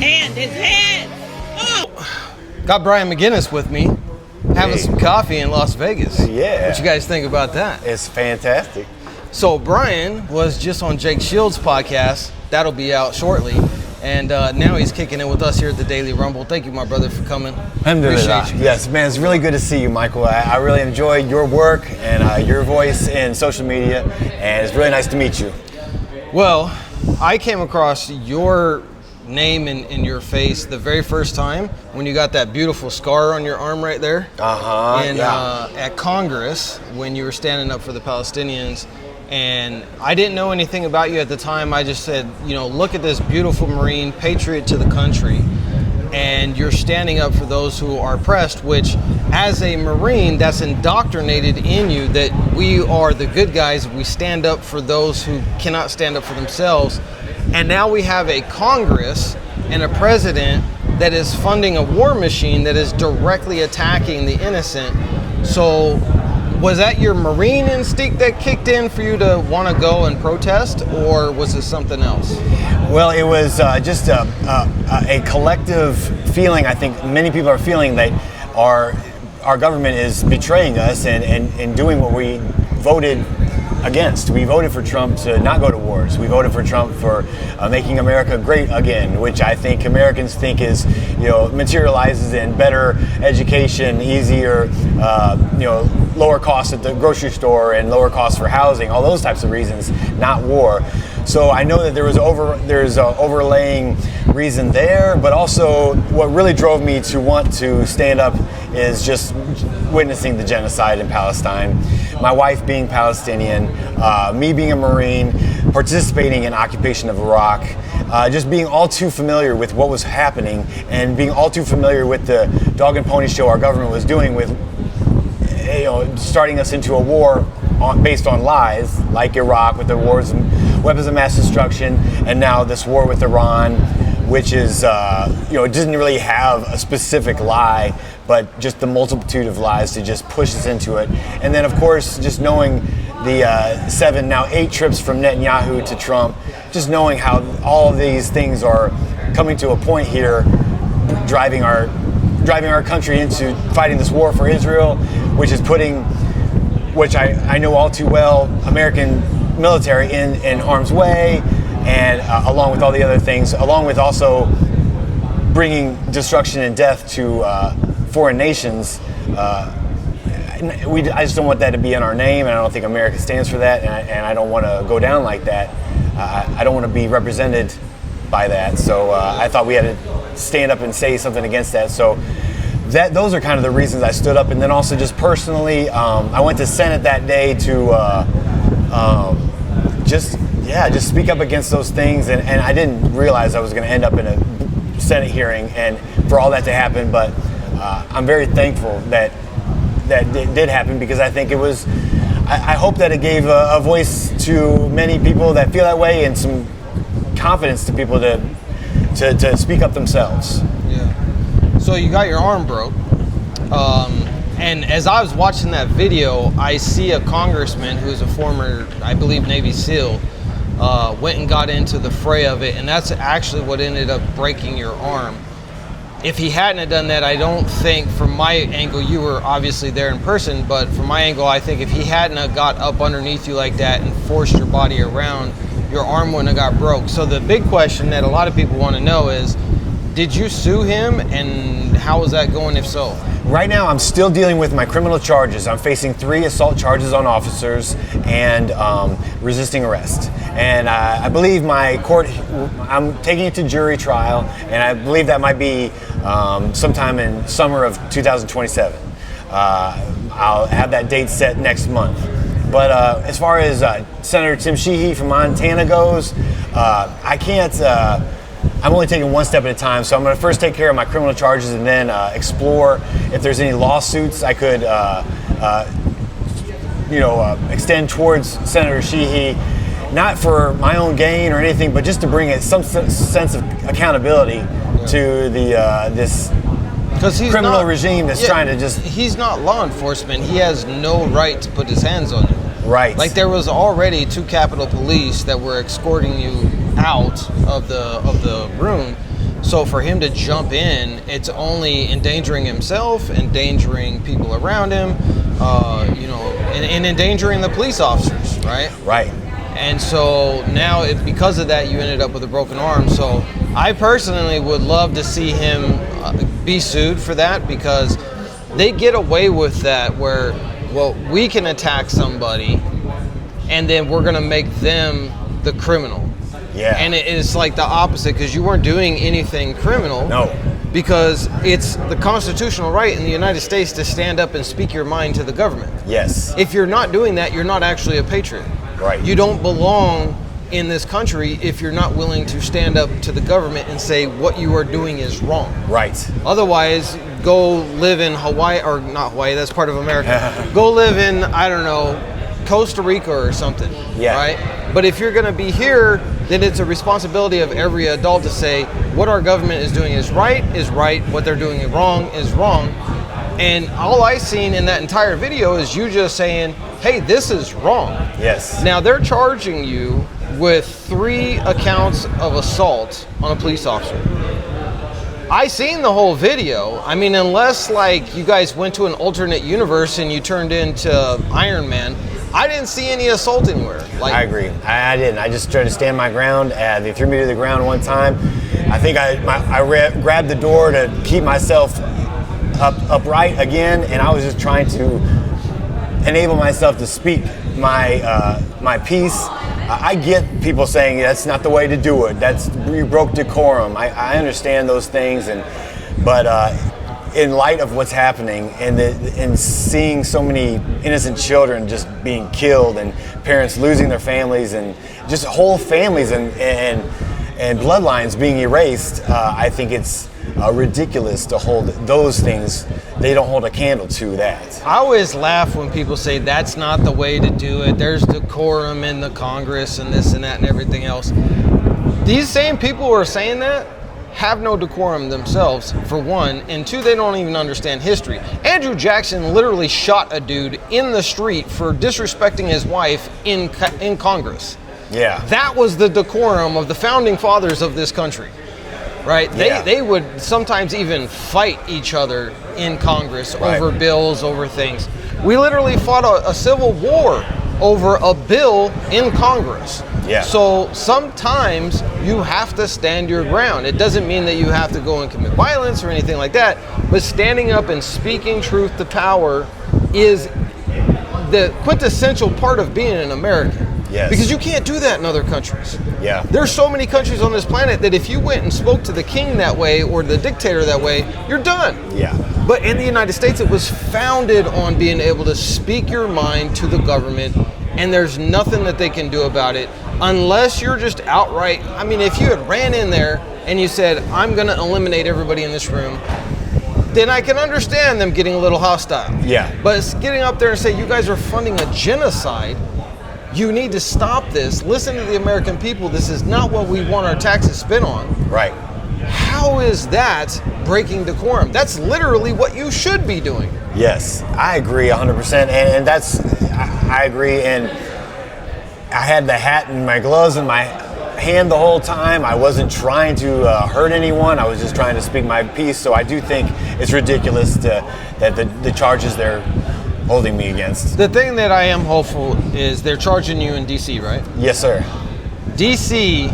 His hand. Oh. Got Brian McGinnis with me, having some coffee in Las Vegas. Yeah. What you guys think about that? It's fantastic. So Brian was just on Jake Shields' podcast. That'll be out shortly. And now he's kicking in with us here at the Daily Rumble. Thank you, my brother, for coming. Appreciate you. Yes, man, it's really good to see you, Michael. I really enjoy your work and your voice in social media, and it's really nice to meet you. Well, I came across your name in your face the very first time when you got that beautiful scar on your arm right there. At Congress when you were standing up for the Palestinians. And I didn't know anything about you at the time. I just said, look at this beautiful Marine, patriot to the country. And you're standing up for those who are oppressed, which as a Marine, that's indoctrinated in you that we are the good guys. We stand up for those who cannot stand up for themselves. And now we have a Congress and a president that is funding a war machine that is directly attacking the innocent. So was that your Marine instinct that kicked in for you to want to go and protest, or was it something else? Well, it was just a collective feeling. I think many people are feeling that our government is betraying us and doing what we voted against. We voted for Trump to not go to wars. We voted for Trump for making America great again, which I think Americans think is, materializes in better education, easier, lower costs at the grocery store and lower costs for housing, all those types of reasons, not war. So I know that there's an overlaying reason there, but also what really drove me to want to stand up is just witnessing the genocide in Palestine. My wife being Palestinian, me being a Marine, participating in occupation of Iraq, just being all too familiar with what was happening and being all too familiar with the dog and pony show our government was doing with starting us into a war based on lies, like Iraq with the wars and weapons of mass destruction, and now this war with Iran, which is, it doesn't really have a specific lie, but just the multitude of lies to just push us into it. And then, of course, just knowing the 7, now 8 trips from Netanyahu to Trump, just knowing how all of these things are coming to a point here, driving our country into fighting this war for Israel, which is putting, which I know all too well, American military in harm's way, and along with all the other things, along with also bringing destruction and death to foreign nations. I just don't want that to be in our name, and I don't think America stands for that, and I don't want to go down like that. I don't want to be represented by that, so I thought we had to stand up and say something against that. So those are kind of the reasons I stood up. And then also just personally, I went to Senate that day to just speak up against those things, and I didn't realize I was going to end up in a Senate hearing and for all that to happen, but I'm very thankful that it did happen, because I think it was, I hope that it gave a voice to many people that feel that way and some confidence to people to speak up themselves. Yeah. So you got your arm broke. And as I was watching that video, I see a congressman who's a former, I believe, Navy SEAL, went and got into the fray of it, and that's actually what ended up breaking your arm. If he hadn't have done that, I don't think, from my angle, you were obviously there in person, but from my angle, I think if he hadn't have got up underneath you like that and forced your body around, your arm wouldn't have got broke. So the big question that a lot of people want to know is, did you sue him, and how is that going if so? Right now, I'm still dealing with my criminal charges. I'm facing 3 assault charges on officers and resisting arrest. And I believe my court, I'm taking it to jury trial, and I believe that might be sometime in summer of 2027. I'll have that date set next month. But as far as Senator Tim Sheehy from Montana goes, I can't. I'm only taking one step at a time, so I'm going to first take care of my criminal charges and then explore if there's any lawsuits I could, extend towards Senator Sheehy, not for my own gain or anything, but just to bring some sense of accountability to this criminal regime that's trying to just... He's not law enforcement. He has no right to put his hands on you. Right. Like, there was already 2 Capitol Police that were escorting you out of the room. So for him to jump in, it's only endangering himself, endangering people around him, and endangering the police officers, right? Right. And so now, because of that, you ended up with a broken arm. So I personally would love to see him be sued for that, because they get away with that where, well, we can attack somebody and then we're going to make them the criminal. Yeah. And it's like the opposite, because you weren't doing anything criminal. No. Because it's the constitutional right in the United States to stand up and speak your mind to the government. Yes. If you're not doing that, you're not actually a patriot. Right. You don't belong in this country if you're not willing to stand up to the government and say what you are doing is wrong. Right. Otherwise, go live in Hawaii, or not Hawaii, that's part of America. Go live in, I don't know, Costa Rica or something. Yeah. Right? But if you're going to be here, then it's a responsibility of every adult to say what our government is doing is right, what they're doing is wrong. And all I seen in that entire video is you just saying, hey, this is wrong. Yes. Now they're charging you with 3 accounts of assault on a police officer. I seen the whole video. I mean, unless like you guys went to an alternate universe and you turned into Iron Man, I didn't see any assault anywhere. Like, I agree. I didn't. I just tried to stand my ground. They threw me to the ground one time. I think I grabbed the door to keep myself upright again, and I was just trying to enable myself to speak my piece. I get people saying that's not the way to do it. You broke decorum. I understand those things, but in light of what's happening and seeing so many innocent children just being killed and parents losing their families and just whole families and bloodlines being erased, I think it's ridiculous to hold those things. They don't hold a candle to that. I always laugh when people say that's not the way to do it. There's decorum in the Congress and this and that and everything else. These same people who are saying that have no decorum themselves, for one, and 2, they don't even understand history. Andrew Jackson literally shot a dude in the street for disrespecting his wife in Congress. Yeah. That was the decorum of the founding fathers of this country, right? Yeah. They would sometimes even fight each other in Congress over bills, over things. We literally fought a civil war over a bill in Congress. Yeah. So sometimes you have to stand your ground. It doesn't mean that you have to go and commit violence or anything like that, but standing up and speaking truth to power is the quintessential part of being an American. Yes. Because you can't do that in other countries. Yeah. There's so many countries on this planet that if you went and spoke to the king that way or the dictator that way, you're done. Yeah. But in the United States, it was founded on being able to speak your mind to the government, and there's nothing that they can do about it unless you're just outright. I mean, if you had ran in there and you said, I'm going to eliminate everybody in this room, then I can understand them getting a little hostile. Yeah. But it's getting up there and say, you guys are funding a genocide. You need to stop this. Listen to the American people. This is not what we want our taxes spent on. Right. How is that breaking decorum? That's literally what you should be doing. Yes, I agree 100%. And that's, I agree. And I had the hat and my gloves in my hand the whole time. I wasn't trying to hurt anyone. I was just trying to speak my piece. So I do think it's ridiculous that the charges they're holding me against. The thing that I am hopeful is they're charging you in D.C., right? Yes, sir. D.C.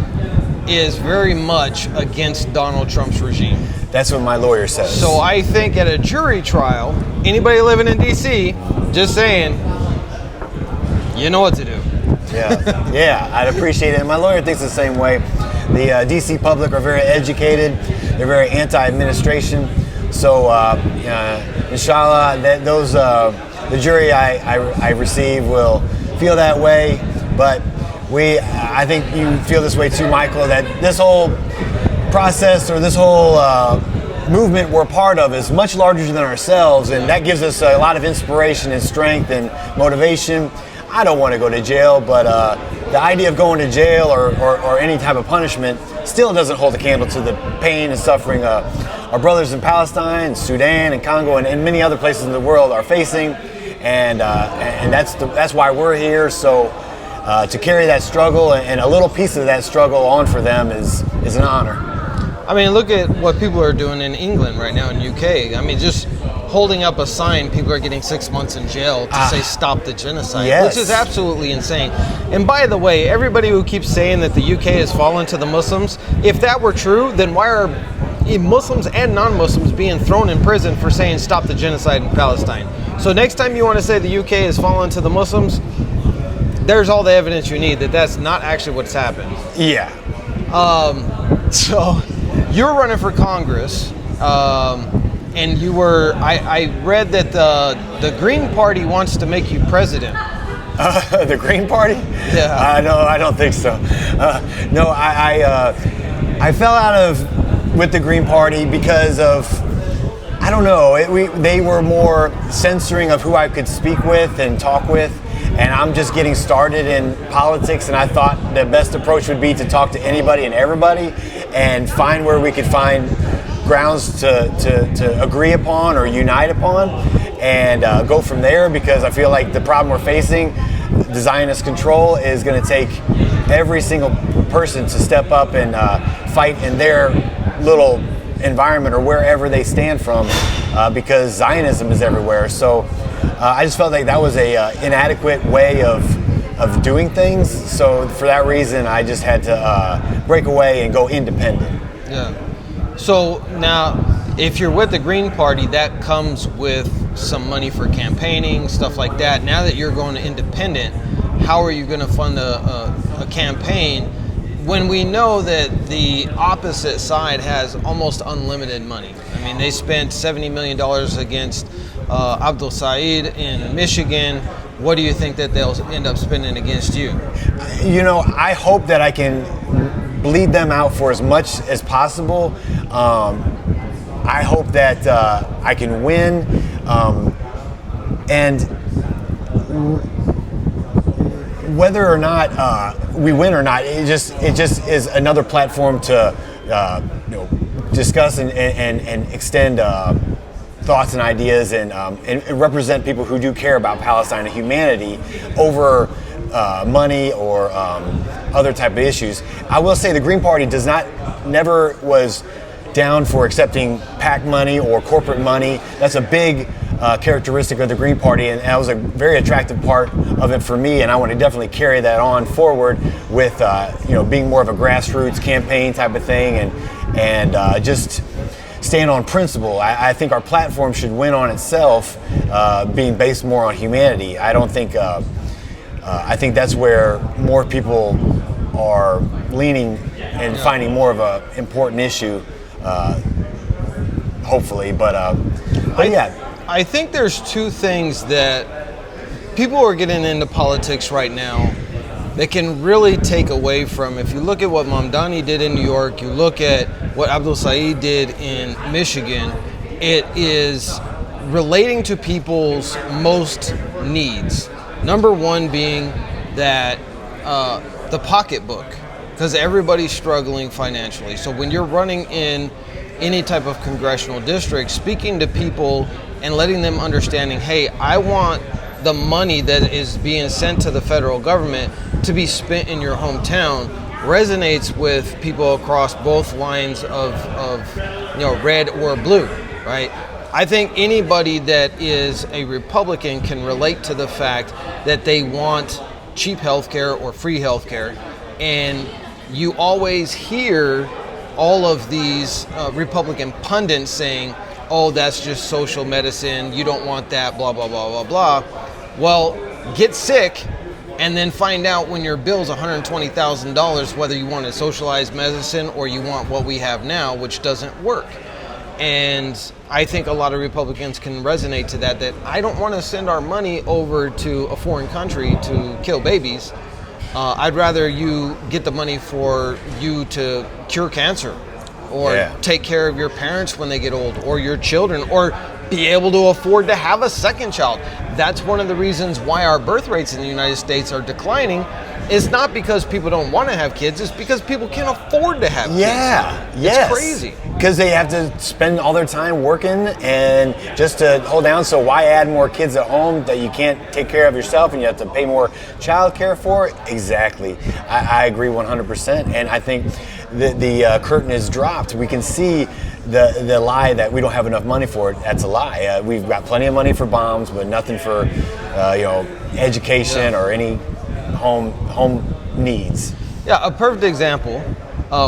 is very much against Donald Trump's regime. That's what my lawyer says. So I think at a jury trial, anybody living in D.C., just saying, you know what to do. Yeah, yeah, I'd appreciate it. And my lawyer thinks the same way. The D.C. public are very educated. They're very anti-administration. So, inshallah, the jury I receive will feel that way. But I think you feel this way too, Michael, that this whole process or this whole movement we're part of is much larger than ourselves, and that gives us a lot of inspiration and strength and motivation. I don't want to go to jail, but the idea of going to jail or any type of punishment still doesn't hold a candle to the pain and suffering our brothers in Palestine, Sudan, and Congo, and many other places in the world are facing, and that's why we're here. So to carry that struggle and a little piece of that struggle on for them is an honor. I mean, look at what people are doing in England right now, in UK. I mean, just holding up a sign, people are getting 6 months in jail to say stop the genocide, yes. which is absolutely insane. And by the way, everybody who keeps saying that the UK has fallen to the Muslims, if that were true, then why are Muslims and non-Muslims being thrown in prison for saying stop the genocide in Palestine? So next time you want to say the UK has fallen to the Muslims, there's all the evidence you need that that's not actually what's happened. Yeah. So you're running for Congress, and you were. I read that the Green Party wants to make you president. The Green Party? Yeah. No, I don't think so. No, I fell out of with the Green Party because of, I don't know. They were more censoring of who I could speak with and talk with. And I'm just getting started in politics, and I thought the best approach would be to talk to anybody and everybody and find where we could find grounds to agree upon or unite upon, and go from there, because I feel like the problem we're facing, the Zionist control, is going to take every single person to step up and fight in their little environment or wherever they stand from, because Zionism is everywhere. So I just felt like that was a inadequate way of doing things. So for that reason, I just had to break away and go independent. Yeah. So now, if you're with the Green Party, that comes with some money for campaigning, stuff like that. Now that you're going independent, how are you going to fund a campaign when we know that the opposite side has almost unlimited money? I mean, they spent $70 million against Abdul Said in Michigan. What do you think that they'll end up spending against you? You know, I hope that I can bleed them out for as much as possible. I hope that I can win, and whether or not we win or not, it just is another platform to discuss and extend thoughts and ideas, and represent people who do care about Palestine and humanity over money or other type of issues. I will say the Green Party never was down for accepting PAC money or corporate money. That's a big characteristic of the Green Party, and that was a very attractive part of it for me, and I want to definitely carry that on forward with being more of a grassroots campaign type of thing, and just stand on principle. I think our platform should win on itself, being based more on humanity. I don't think I think that's where more people are leaning and finding more of a important issue, hopefully. But yeah. I think there's two things that people are getting into politics right now that can really take away from. If you look at what Mamdani did in New York, you look at what Abdul Said did in Michigan, it is relating to people's most needs. Number one being that the pocketbook, because everybody's struggling financially. So when you're running in any type of congressional district, speaking to people and letting them understanding, hey, I want the money that is being sent to the federal government to be spent in your hometown, resonates with people across both lines of red or blue, right? I think anybody that is a Republican can relate to the fact that they want cheap healthcare or free healthcare, and you always hear all of these Republican pundits saying, oh, that's just social medicine, you don't want that, blah, blah, blah, blah, blah. Well, get sick and then find out when your bill's $120,000 whether you want a socialized medicine or you want what we have now, which doesn't work. And I think a lot of Republicans can resonate to that I don't want to send our money over to a foreign country to kill babies. I'd rather you get the money for you to cure cancer or take care of your parents when they get old, or your children, or be able to afford to have a second child. That's one of the reasons why our birth rates in the United States are declining. It's not because people don't want to have kids, it's because people can't afford to have kids. It's crazy. Because they have to spend all their time working and just to hold down. So why add more kids at home that you can't take care of yourself and you have to pay more child care for? Exactly. I agree 100%. And I think the curtain is dropped, we can see the lie that we don't have enough money for it. That's a lie. We've got plenty of money for bombs, but nothing for education or any home needs. Yeah, a perfect example.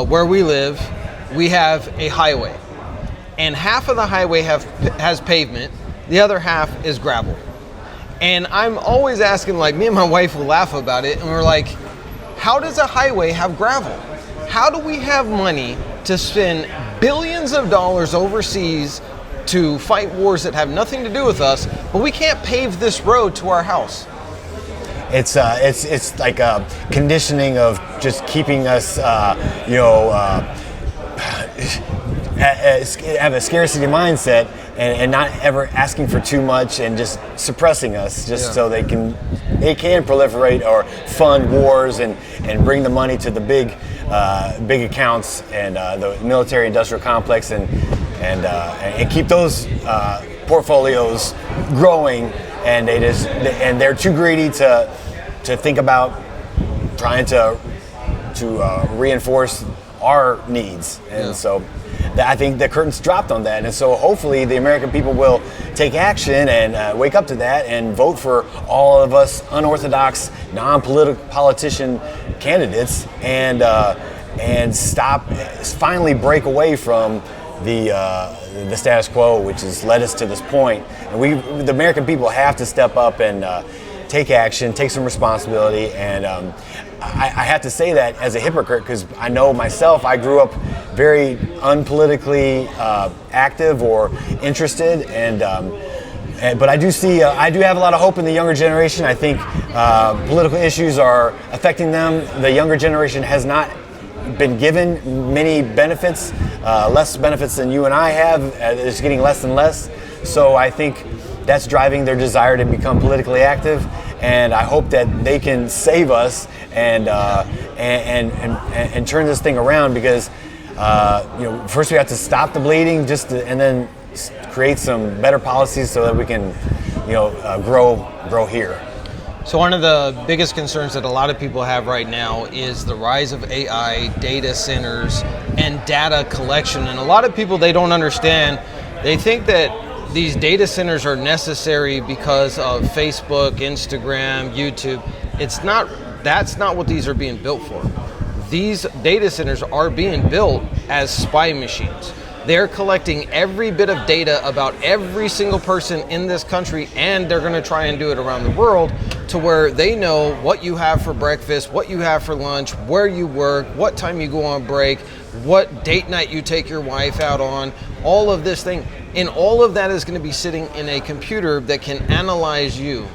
Where we live, we have a highway, and half of the highway has pavement, the other half is gravel. And I'm always asking, like, me and my wife will laugh about it, and we're like, how does a highway have gravel? How do we have money to spend billions of dollars overseas to fight wars that have nothing to do with us, but we can't pave this road to our house? It's like a conditioning of just keeping us, have a scarcity mindset and not ever asking for too much and just suppressing us so they can proliferate or fund wars and bring the money to the big accounts and the military industrial complex and keep those portfolios growing, and they're too greedy to think about trying to reinforce our needs, and so I think the curtain's dropped on that, and so hopefully the American people will take action and wake up to that and vote for all of us unorthodox, non-political politician candidates, and finally break away from the status quo, which has led us to this point. And the American people have to step up and take action, take some responsibility, and I have to say that as a hypocrite, because I know myself, I grew up very unpolitically active or interested, but I do have a lot of hope in the younger generation. I think political issues are affecting them. The younger generation has not been given many benefits, less benefits than you and I have. It's getting less and less. So I think that's driving their desire to become politically active, and I hope that they can save us and turn this thing around, because first we have to stop the bleeding, and then create some better policies so that we can grow here. So one of the biggest concerns that a lot of people have right now is the rise of AI, data centers, and data collection. And a lot of people, they don't understand. They think that these data centers are necessary because of Facebook, Instagram, YouTube. That's not what these are being built for. These data centers are being built as spy machines. They're collecting every bit of data about every single person in this country, and they're going to try and do it around the world to where they know what you have for breakfast, what you have for lunch, where you work, what time you go on break, what date night you take your wife out on, all of this thing. And all of that is going to be sitting in a computer that can analyze you.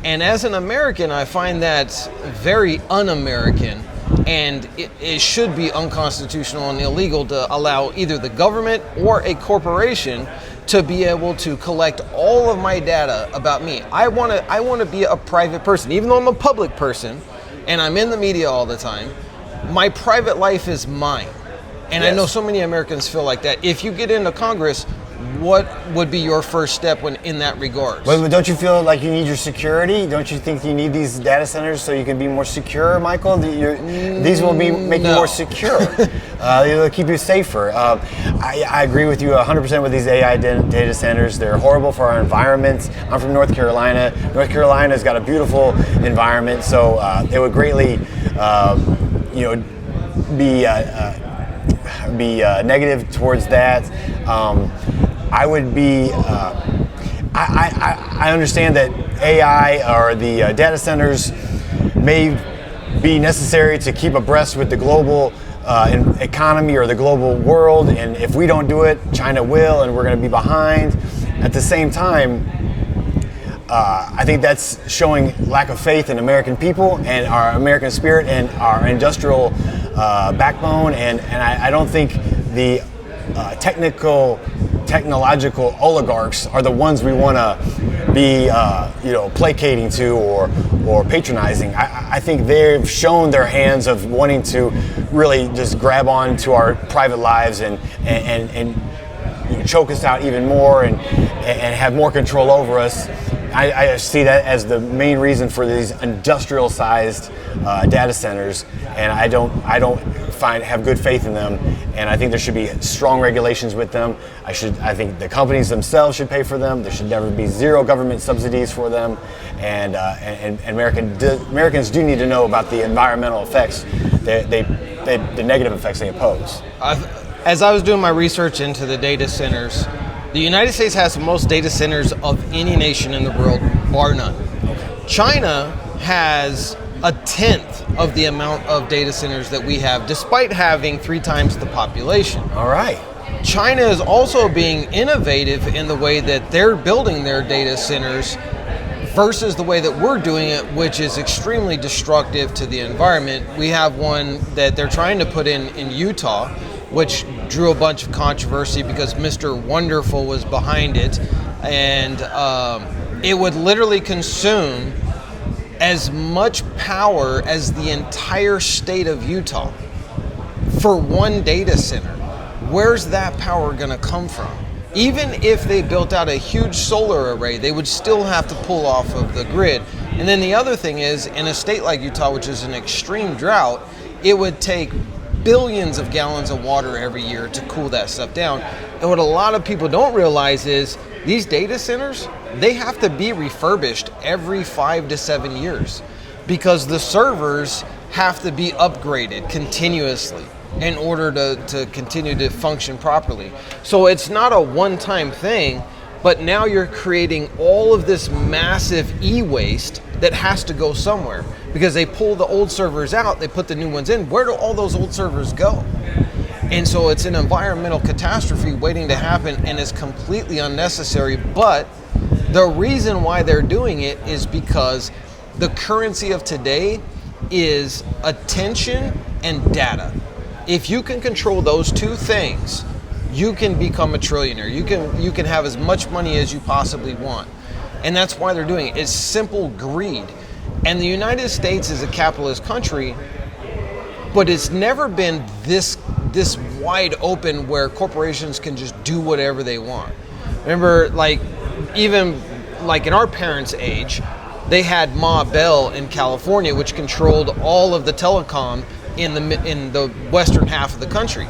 And as an American, I find that very un-American. And it should be unconstitutional and illegal to allow either the government or a corporation to be able to collect all of my data about me. I want to be a private person, even though I'm a public person and I'm in the media all the time. My private life is mine. And yes. I know so many Americans feel like that. If you get into Congress, what would be your first step in that regard? Well, don't you feel like you need your security? Don't you think you need these data centers so you can be more secure, Michael? These will make you more secure. They'll keep you safer. I agree with you 100% with these AI data centers. They're horrible for our environment. I'm from North Carolina. North Carolina's got a beautiful environment, so it would greatly, be negative towards that. I would be. I understand that AI or the data centers may be necessary to keep abreast with the global economy or the global world, and if we don't do it, China will, and we're going to be behind. At the same time, I think that's showing lack of faith in American people and our American spirit and our industrial backbone, and I don't think the technological oligarchs are the ones we want to be placating to or patronizing. I think they've shown their hands of wanting to really just grab on to our private lives and choke us out even more and have more control over us. I see that as the main reason for these industrial-sized data centers, and I don't have good faith in them, and I think there should be strong regulations with them. I think the companies themselves should pay for them. There should never be zero government subsidies for them, and Americans do need to know about the environmental effects, the negative effects they impose. As I was doing my research into the data centers, the United States has the most data centers of any nation in the world, bar none. China has a tenth of the amount of data centers that we have, despite having 3 times the population. All right. China is also being innovative in the way that they're building their data centers versus the way that we're doing it, which is extremely destructive to the environment. We have one that they're trying to put in Utah, which drew a bunch of controversy because Mr. Wonderful was behind it, and it would literally consume as much power as the entire state of Utah for one data center. Where's that power going to come from? Even if they built out a huge solar array, they would still have to pull off of the grid. And then the other thing is, in a state like Utah, which is an extreme drought, it would take billions of gallons of water every year to cool that stuff down. And what a lot of people don't realize is these data centers, they have to be refurbished every 5 to 7 years because the servers have to be upgraded continuously in order to continue to function properly. So it's not a one-time thing, but now you're creating all of this massive e-waste that has to go somewhere because they pull the old servers out, they put the new ones in. Where do all those old servers go? And so it's an environmental catastrophe waiting to happen, and it's completely unnecessary. But the reason why they're doing it is because the currency of today is attention and data. If you can control those 2 things, you can become a trillionaire. You can have as much money as you possibly want. And that's why they're doing it. It's simple greed. And the United States is a capitalist country, but it's never been this wide open where corporations can just do whatever they want. Remember, even in our parents' age, they had Ma Bell in California, which controlled all of the telecom in the western half of the country.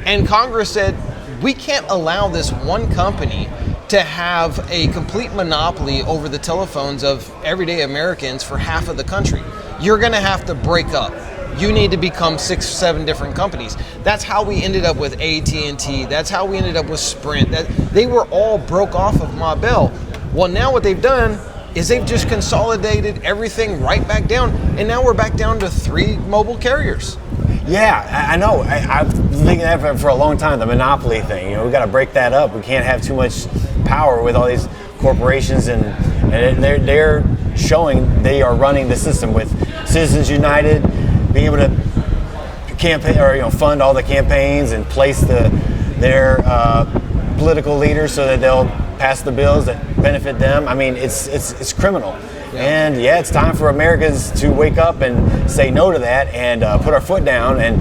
And Congress said, we can't allow this one company to have a complete monopoly over the telephones of everyday Americans for half of the country. You're going to have to break up. You need to become 6 or 7 different companies. That's how we ended up with AT&T. That's how we ended up with Sprint. They were all broke off of Ma Bell. Well, now what they've done is they've just consolidated everything right back down, and now we're back down to 3 mobile carriers. Yeah, I know. I've been thinking that for a long time, the monopoly thing. We got to break that up. We can't have too much power with all these corporations, and they're showing they are running the system with Citizens United, being able to campaign or fund all the campaigns and place their political leaders so that they'll pass the bills that benefit them. I mean, it's criminal. Yeah. And it's time for Americans to wake up and say no to that and put our foot down. And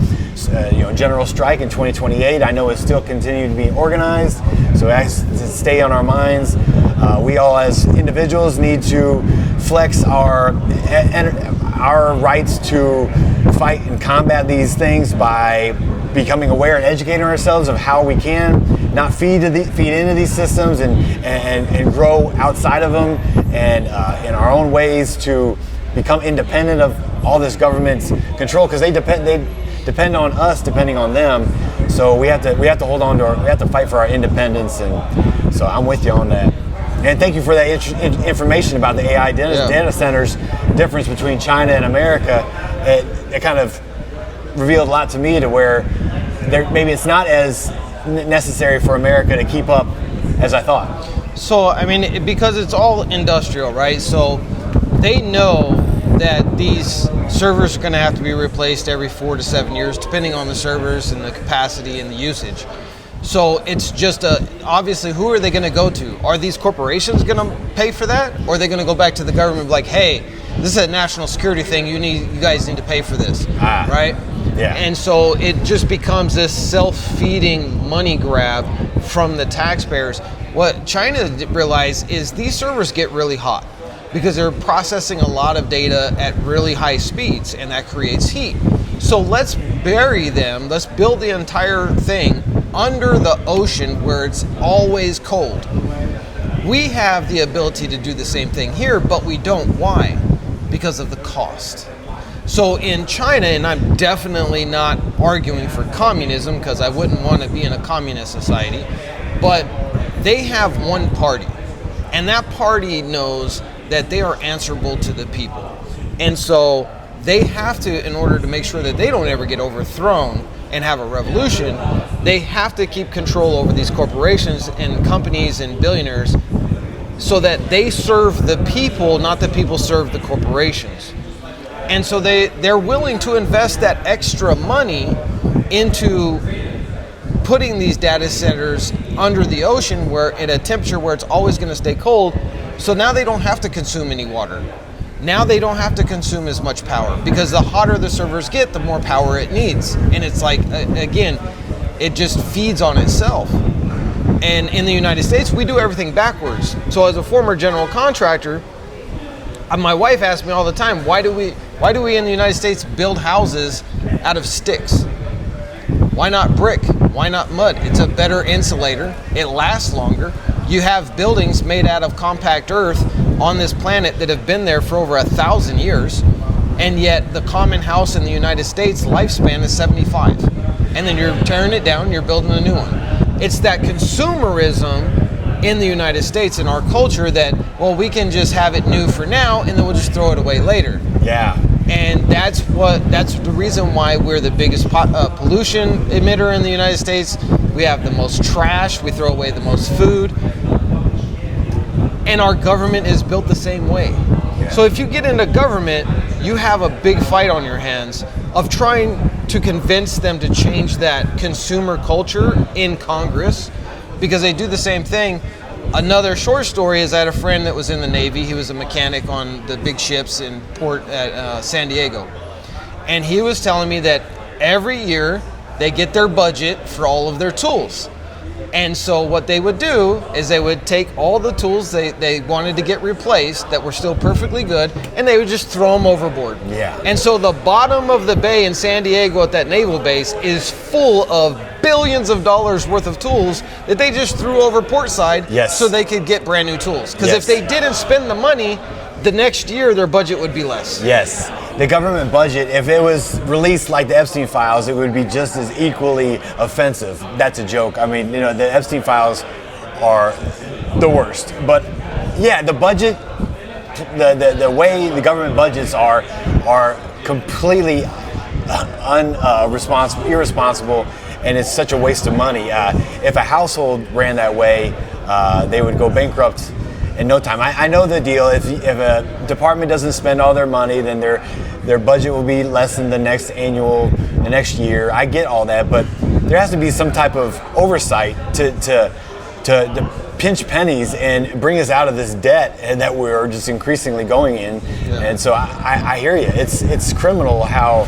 general strike in 2028. I know it's still continuing to be organized, so it has to stay on our minds. We all, as individuals, need to flex our rights to fight and combat these things by becoming aware and educating ourselves of how we can not feed into these systems and grow outside of them, and in our own ways to become independent of all this government's control, because they depend on us depending on them. So we have to hold on to we have to fight for our independence, and so I'm with you on that. And thank you for that information about the AI data centers, difference between China and America. It kind of revealed a lot to me, to where maybe it's not as necessary for America to keep up as I thought. So, I mean, because it's all industrial, right? So they know that these servers are going to have to be replaced every 4 to 7 years, depending on the servers and the capacity and the usage. So it's just obviously, who are they going to go to? Are these corporations going to pay for that? Or are they going to go back to the government like, hey, this is a national security thing, you guys need to pay for this, right? Yeah. And so it just becomes this self-feeding money grab from the taxpayers. What China realized is these servers get really hot because they're processing a lot of data at really high speeds, and that creates heat. So let's bury them. Let's build the entire thing under the ocean where it's always cold. We have the ability to do the same thing here, but we don't. Why? Because of the cost. So in China, and I'm definitely not arguing for communism because I wouldn't want to be in a communist society, but they have one party, and that party knows that they are answerable to the people. And so they have to, in order to make sure that they don't ever get overthrown and have a revolution, they have to keep control over these corporations and companies and billionaires so that they serve the people, not the people serve the corporations. And so they're willing to invest that extra money into putting these data centers under the ocean where at a temperature where it's always going to stay cold. So now they don't have to consume any water. Now they don't have to consume as much power because the hotter the servers get, the more power it needs. And it's like, again, it just feeds on itself. And in the United States, we do everything backwards. So as a former general contractor, my wife asks me all the time, why do we in the United States build houses out of sticks? Why not brick? Why not mud? It's a better insulator. It lasts longer. You have buildings made out of compact earth on this planet that have been there for over 1,000 years, and yet the common house in the United States lifespan is 75. And then you're tearing it down, you're building a new one. It's that consumerism in the United States, in our culture, that, well, we can just have it new for now and then we'll just throw it away later. Yeah. And that's the reason why we're the biggest pollution emitter in the United States. We have the most trash, we throw away the most food. And our government is built the same way. Yeah. So if you get into government, you have a big fight on your hands of trying to convince them to change that consumer culture in Congress, because they do the same thing. Another short story is I had a friend that was in the Navy. He was a mechanic on the big ships in port at San Diego. And he was telling me that every year they get their budget for all of their tools. And so what they would do is they would take all the tools they wanted to get replaced that were still perfectly good, and they would just throw them overboard. Yeah. And so the bottom of the bay in San Diego at that naval base is full of billions of dollars worth of tools that they just threw over portside. Yes. So they could get brand new tools. Because Yes. if they didn't spend the money, the next year their budget would be less. Yes. The government budget, if it was released like the Epstein files, it would be just as equally offensive. That's a joke. I mean, the Epstein files are the worst. But yeah, the budget, the way the government budgets are completely irresponsible, and it's such a waste of money. If a household ran that way, they would go bankrupt in no time. I know the deal. If a department doesn't spend all their money, then their budget will be less than the next year. I get all that, but there has to be some type of oversight to pinch pennies and bring us out of this debt that we're just increasingly going in. Yeah. And so I hear you. It's criminal how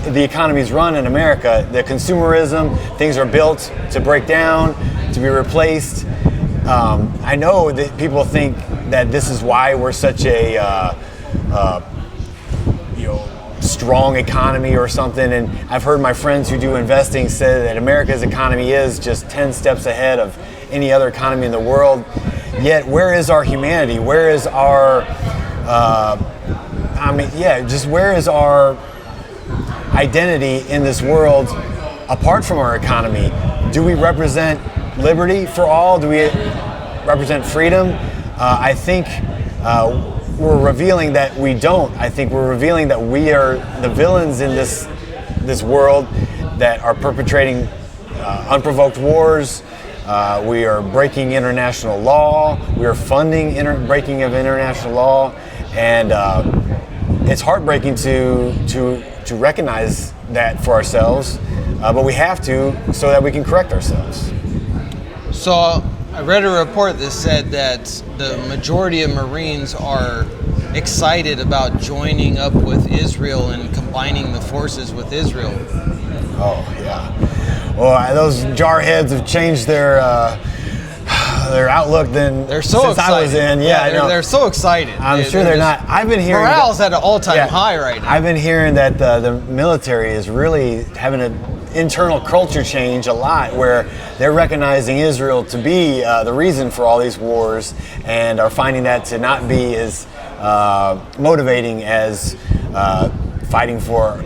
the economy is run in America. The consumerism, things are built to break down, to be replaced. I know that people think that this is why we're such a strong economy or something, and I've heard my friends who do investing say that America's economy is just 10 steps ahead of any other economy in the world. Yet where is our humanity? Where is our where is our identity in this world apart from our economy? Do we represent liberty for all? Do we represent freedom? I think we're revealing that we don't. I think we're revealing that we are the villains in this world that are perpetrating unprovoked wars. We are breaking international law. We are funding breaking of international law, and it's heartbreaking to recognize that for ourselves, but we have to so that we can correct ourselves. So I read a report that said that the majority of Marines are excited about joining up with Israel and combining the forces with Israel. Oh, yeah. Well, those jarheads have changed their their outlook than they're so since excited. I was in. Yeah, I know. They're so excited. I'm sure they're not. I've been hearing morale's at an all-time high right now. I've been hearing that the military is really having an internal culture change a lot, where they're recognizing Israel to be the reason for all these wars, and are finding that to not be as motivating as fighting for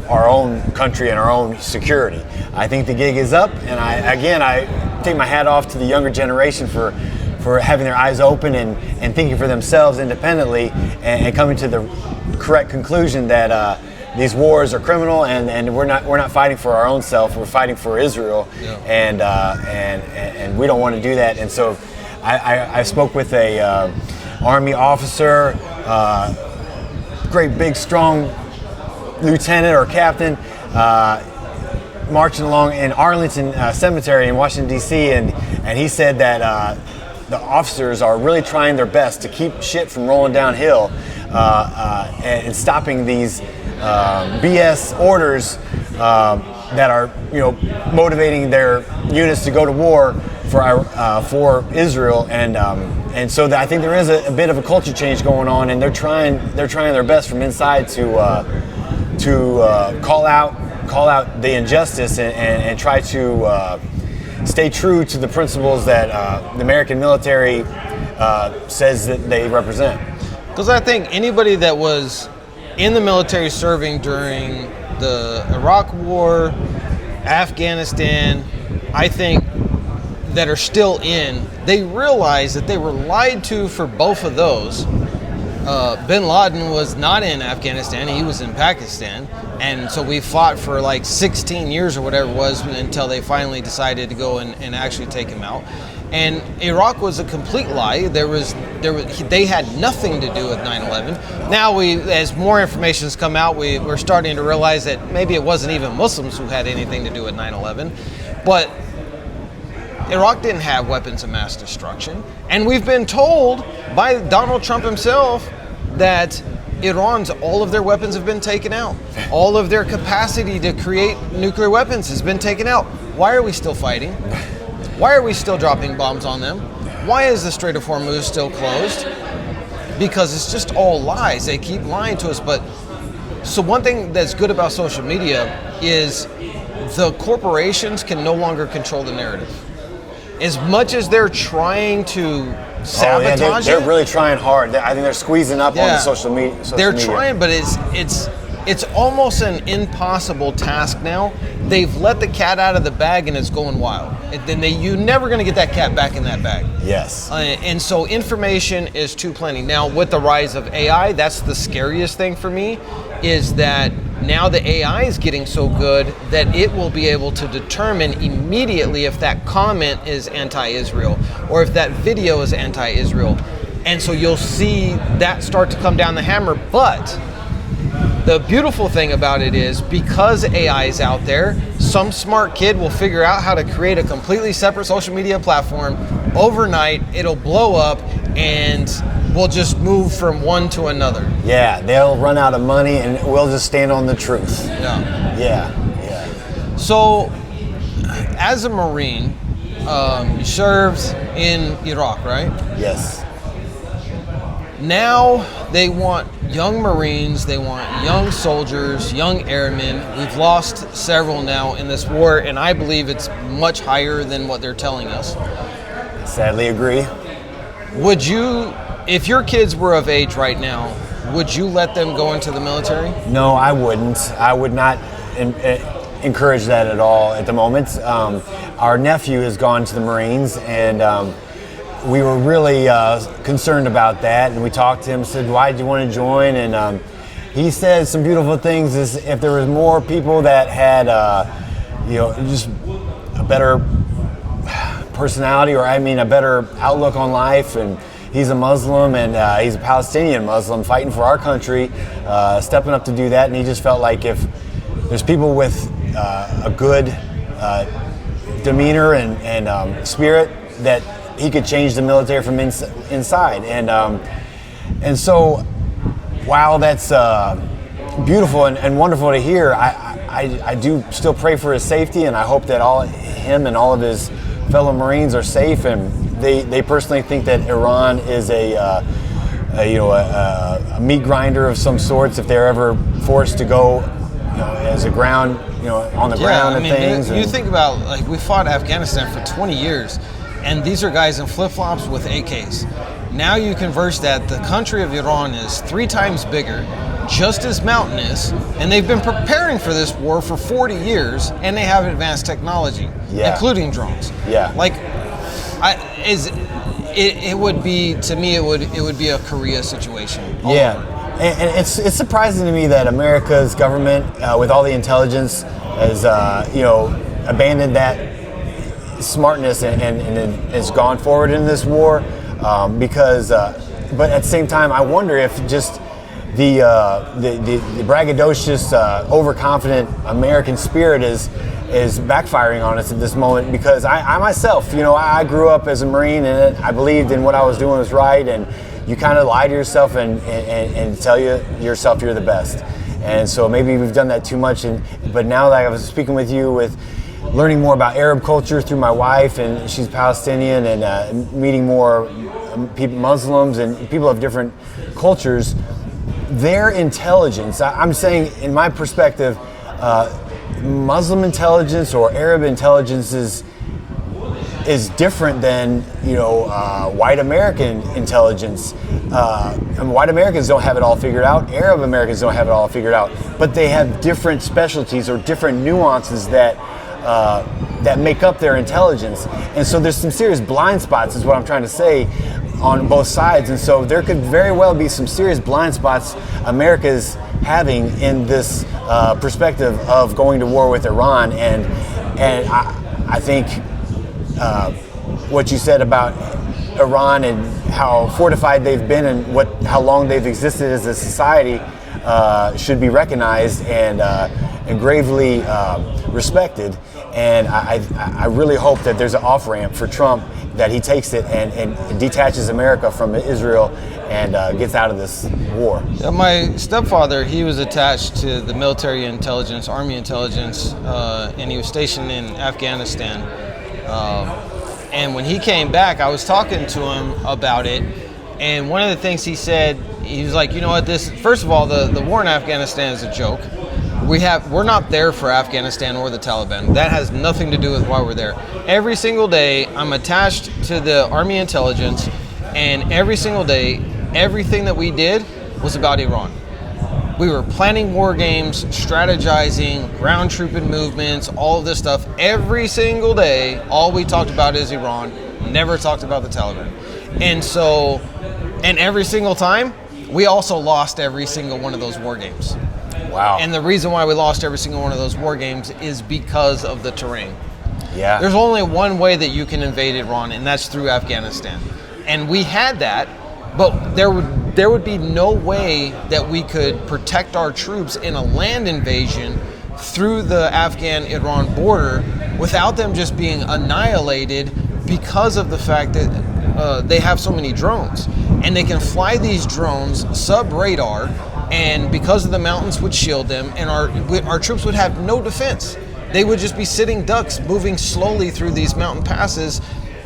our own country and our own security. I think the gig is up, and I take my hat off to the younger generation for having their eyes open and thinking for themselves independently, and coming to the correct conclusion that these wars are criminal, and we're not fighting for our own self. We're fighting for Israel, and we don't want to do that. And so I spoke with a Army officer, great big strong lieutenant or captain, marching along in Arlington Cemetery in Washington D.C. and he said that the officers are really trying their best to keep shit from rolling downhill and stopping these BS orders that are motivating their units to go to war for Israel, and so I think there is a bit of a culture change going on, and they're trying their best from inside to call out the injustice and try to stay true to the principles that the American military says that they represent. Because I think anybody that was in the military serving during the Iraq War, Afghanistan, I think that are still in, they realize that they were lied to for both of those. Bin Laden was not in Afghanistan, he was in Pakistan, and so we fought for like 16 years or whatever it was until they finally decided to go and actually take him out. And Iraq was a complete lie. They had nothing to do with 9/11. Now as more information has come out, we're starting to realize that maybe it wasn't even Muslims who had anything to do with 9/11. But Iraq didn't have weapons of mass destruction. And we've been told by Donald Trump himself that Iran's, all of their weapons have been taken out. All of their capacity to create nuclear weapons has been taken out. Why are we still fighting? Why are we still dropping bombs on them? Why is the Strait of Hormuz still closed? Because it's just all lies. They keep lying to us. But so one thing that's good about social media is the corporations can no longer control the narrative. As much as they're trying to sabotage they're really trying hard. I think they're squeezing up on the social media. They're trying, but it's almost an impossible task now. They've let the cat out of the bag and it's going wild. And then you're never going to get that cat back in that bag. Yes. And so information is too plenty. Now with the rise of AI, that's the scariest thing for me, is that now the AI is getting so good that it will be able to determine immediately if that comment is anti-Israel or if that video is anti-Israel. And so you'll see that start to come down the hammer. But the beautiful thing about it is, because AI is out there, some smart kid will figure out how to create a completely separate social media platform. Overnight, it'll blow up and we'll just move from one to another. Yeah, they'll run out of money and we'll just stand on the truth. Yeah. So, as a Marine, you served in Iraq, right? Yes. Now they want young Marines, they want young soldiers, young airmen. We've lost several now in this war, and I believe it's much higher than what they're telling us. Sadly agree. Would you, if your kids were of age right now, would you let them go into the military? No, I wouldn't. I would not encourage that at all at the moment. Our nephew has gone to the Marines, and we were really concerned about that, and we talked to him, said, why do you want to join? And he said some beautiful things, is if there was more people that had just a better personality, or a better outlook on life, and he's a Muslim, and he's a Palestinian Muslim fighting for our country, stepping up to do that, and he just felt like if there's people with a good demeanor and spirit, that he could change the military from inside, and so while that's beautiful and wonderful to hear, I do still pray for his safety, and I hope that him and all of his fellow Marines are safe and they personally think that Iran is a meat grinder of some sorts if they're ever forced to go, as a ground, on the ground and things. You think about, like, we fought Afghanistan for 20 years, and these are guys in flip-flops with AKs. Now you converse that the country of Iran is 3 times bigger, just as mountainous, and they've been preparing for this war for 40 years, and they have advanced technology, including drones. Yeah. Like, it would be, to me, it would be a Korea situation. Yeah. And it's surprising to me that America's government, with all the intelligence, has abandoned that smartness and has gone forward in this war. But at the same time, I wonder if just the braggadocious, overconfident American spirit is backfiring on us at this moment. Because I myself, I grew up as a Marine, and I believed in what I was doing was right, and you kind of lie to yourself and tell yourself you're the best. And so maybe we've done that too much. But now that I was speaking with you, with learning more about Arab culture through my wife, and she's Palestinian, and meeting more people, Muslims and people of different cultures, their intelligence, I'm saying in my perspective, Muslim intelligence or Arab intelligence is different than white American intelligence. White Americans don't have it all figured out. Arab Americans don't have it all figured out. But they have different specialties or different nuances that make up their intelligence. And so there's some serious blind spots, is what I'm trying to say, on both sides. And so there could very well be some serious blind spots America's having in this perspective of going to war with Iran. And I think what you said about Iran and how fortified they've been and how long they've existed as a society should be recognized and gravely respected. And I really hope that there's an off-ramp for Trump, that he takes it and detaches America from Israel and gets out of this war. Yeah, my stepfather, he was attached to the military intelligence, army intelligence, and he was stationed in Afghanistan. And when he came back, I was talking to him about it. And one of the things he said, he was like, first of all, the war in Afghanistan is a joke. We're not there for Afghanistan or the Taliban. That has nothing to do with why we're there. Every single day, I'm attached to the Army intelligence, and every single day, everything that we did was about Iran. We were planning war games, strategizing, ground trooping movements, all of this stuff. Every single day, all we talked about is Iran, never talked about the Taliban. And every single time, we also lost every single one of those war games. Wow. And the reason why we lost every single one of those war games is because of the terrain. Yeah. There's only one way that you can invade Iran, and that's through Afghanistan. And we had that, but there would be no way that we could protect our troops in a land invasion through the Afghan-Iran border without them just being annihilated because of the fact that they have so many drones. And they can fly these drones sub-radar, and because of the mountains would shield them, and our troops would have no defense. They would just be sitting ducks moving slowly through these mountain passes,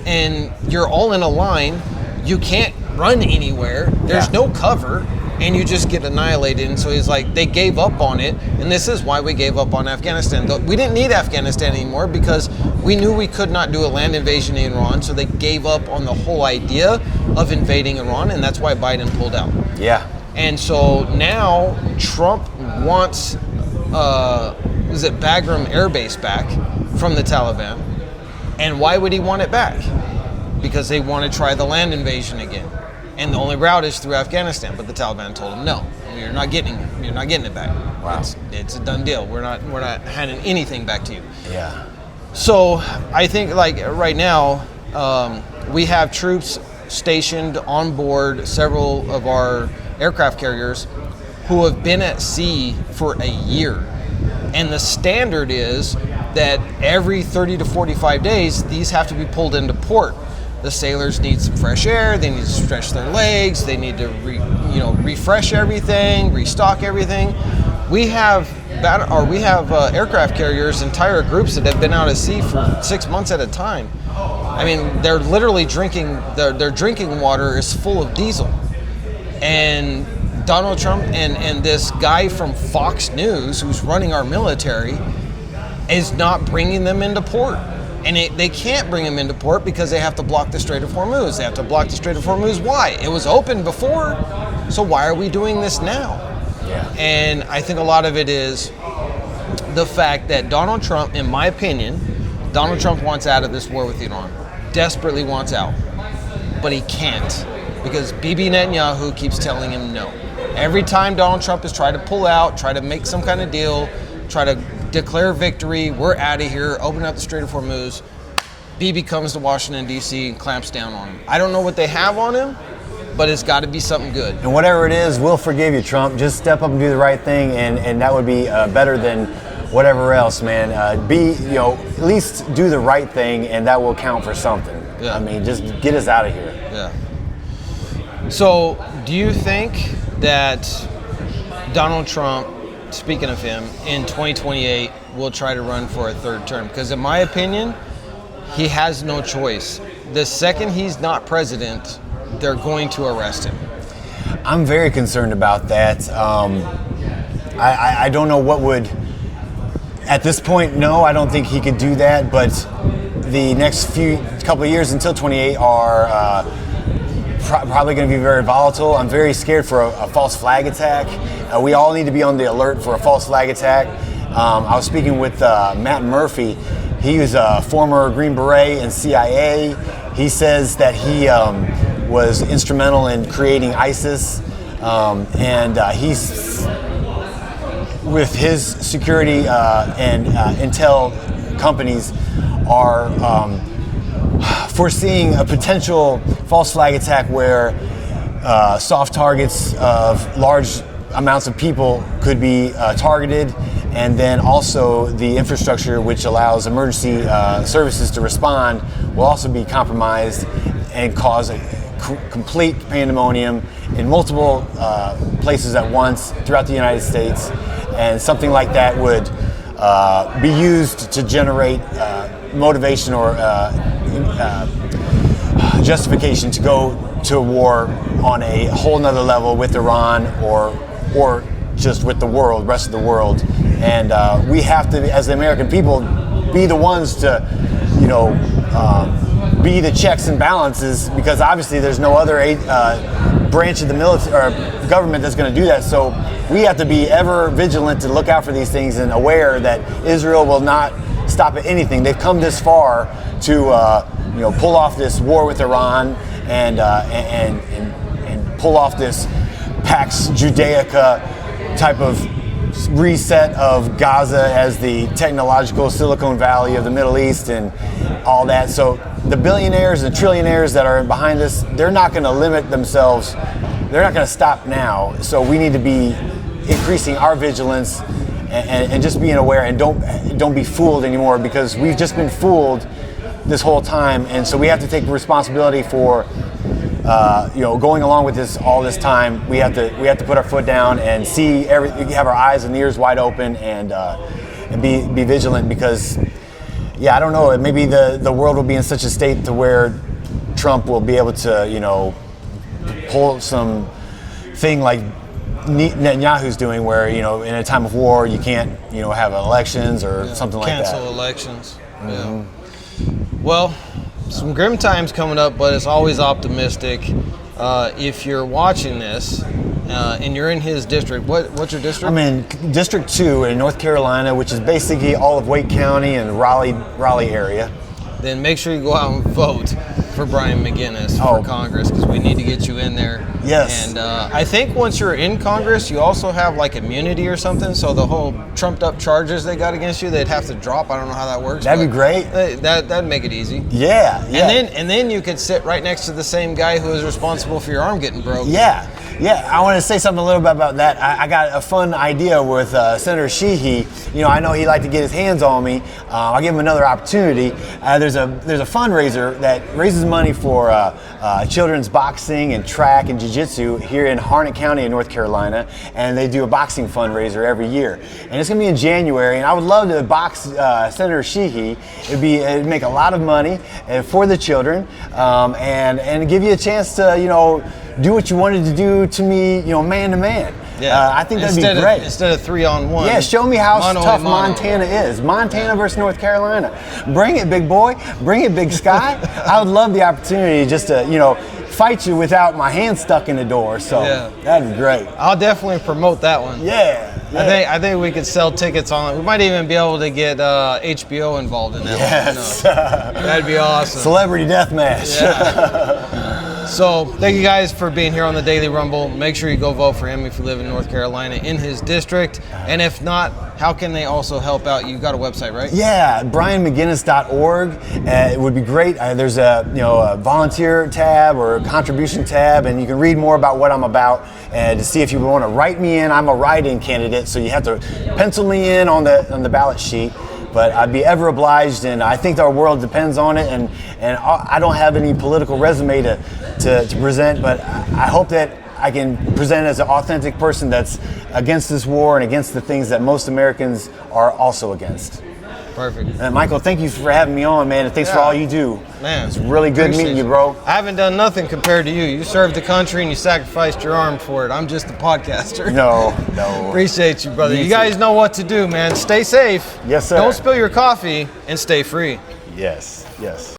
and you're all in a line. You can't run anywhere. There's no cover, and you just get annihilated. And so he's like, they gave up on it, and this is why we gave up on Afghanistan. We didn't need Afghanistan anymore because we knew we could not do a land invasion in Iran, so they gave up on the whole idea of invading Iran, and that's why Biden pulled out. Yeah. And so now Trump wants, Bagram Air Base back from the Taliban. And why would he want it back? Because they want to try the land invasion again. And the only route is through Afghanistan. But the Taliban told him, no, you're not getting it back. Wow. It's a done deal. We're not handing anything back to you. Yeah. So I think right now, we have troops stationed on board several of our aircraft carriers who have been at sea for a year. And the standard is that every 30 to 45 days, these have to be pulled into port. The sailors need some fresh air, they need to stretch their legs, they need to refresh everything, restock everything. We have we have aircraft carriers, entire groups that have been out at sea for 6 months at a time. I mean, they're literally drinking, their drinking water is full of diesel. And Donald Trump and this guy from Fox News, who's running our military, is not bringing them into port. And they can't bring them into port because they have to block the Strait of Hormuz. They have to block the Strait of Hormuz. Why? It was open before, so why are we doing this now? Yeah. And I think a lot of it is the fact that Donald Trump, in my opinion, Donald Trump wants out of this war with Iran. Desperately wants out. But he can't because Bibi Netanyahu keeps telling him no. Every time Donald Trump has tried to pull out, try to make some kind of deal, try to declare victory, we're out of here, open up the Strait of Hormuz, Bibi comes to Washington, D.C. and clamps down on him. I don't know what they have on him, but it's got to be something good. And whatever it is, we'll forgive you, Trump. Just step up and do the right thing, and that would be better than whatever else, man. At least do the right thing, and that will count for something. Yeah. I mean, just get us out of here. Yeah. So, do you think that Donald Trump, speaking of him, in 2028 will try to run for a third term? Because in my opinion, he has no choice. The second he's not president, they're going to arrest him. I'm very concerned about that. I don't know what would, at this point, no, I don't think he could do that, but the next couple of years until 28 are probably going to be very volatile. I'm very scared for a false flag attack. We all need to be on the alert for a false flag attack. I was speaking with Matt Murphy. He was a former Green Beret and CIA. He says that he was instrumental in creating ISIS, and he's with his security and intel companies are foreseeing a potential false flag attack where soft targets of large amounts of people could be targeted, and then also the infrastructure which allows emergency services to respond will also be compromised and cause a complete pandemonium in multiple places at once throughout the United States. And something like that would be used to generate motivation or justification to go to a war on a whole nother level with Iran or just with the world, rest of the world. And we have to, as the American people, be the ones to, be the checks and balances, because obviously there's no other branch of the military or government that's going to do that. So we have to be ever vigilant to look out for these things and aware that Israel will not stop at anything. They've come this far to pull off this war with Iran and pull off this Pax Judaica type of reset of Gaza as the technological Silicon Valley of the Middle East and all that. So the billionaires and trillionaires that are behind this, they're not going to limit themselves. They're not going to stop now. So we need to be increasing our vigilance and just being aware, and don't be fooled anymore, because we've just been fooled this whole time. And so we have to take responsibility for going along with this all this time. We have to put our foot down and have our eyes and ears wide open and be vigilant, because I don't know, maybe the world will be in such a state to where Trump will be able to pull some thing like Netanyahu's doing, where in a time of war you can't have elections or something like that. Cancel elections. Mm-hmm. Yeah. Well, some grim times coming up, but it's always optimistic. If you're watching this and you're in his district, what's your district? I'm in District 2 in North Carolina, which is basically all of Wake County and Raleigh area. Then make sure you go out and vote for Brian McGinnis for Congress, because we need to get you in there. Yes. And I think once you're in Congress, you also have like immunity or something. So the whole trumped up charges they got against you, they'd have to drop. I don't know how that works. That'd be great. That'd make it easy. Yeah. And then you could sit right next to the same guy who is responsible for your arm getting broke. Yeah. Yeah, I want to say something a little bit about that. I got a fun idea with Senator Sheehy. You know, I know he'd like to get his hands on me. I'll give him another opportunity. There's a fundraiser that raises money for children's boxing and track and jiu-jitsu here in Harnett County in North Carolina, and they do a boxing fundraiser every year. And it's going to be in January, and I would love to box Senator Sheehy. It'd make a lot of money for the children, and give you a chance to, you know, do what you wanted to do to me, you know, man to man. Yeah, I think that'd be great. Instead of 3-on-1. Yeah, show me how tough Montana is. Montana versus North Carolina. Bring it, big boy. Bring it, big Sky. I would love the opportunity just to, you know, fight you without my hand stuck in the door. So that'd be great. I'll definitely promote that one. Yeah. I think we could sell tickets on it. We might even be able to get HBO involved in that one. Yes. That'd be awesome. Celebrity Deathmatch. Yeah. So thank you guys for being here on the Daily Rumble. Make sure you go vote for him if you live in North Carolina in his district. And if not, how can they also help out? You got a website, right? Yeah, brianmcginnis.org. It would be great. There's a volunteer tab or a contribution tab, and you can read more about what I'm about and to see if you want to write me in. I'm a write-in candidate, so you have to pencil me in on the ballot sheet. But I'd be ever obliged, and I think our world depends on it. And I don't have any political resume to present, but I hope that I can present as an authentic person that's against this war and against the things that most Americans are also against. Perfect. And Michael, thank you for having me on, man, and thanks for all you do. Man, it's really good meeting you, bro. I haven't done nothing compared to you. You served the country and you sacrificed your arm for it. I'm just a podcaster. No. Appreciate you, brother. You guys know what to do, man. Stay safe. Yes, sir. Don't spill your coffee and stay free. Yes.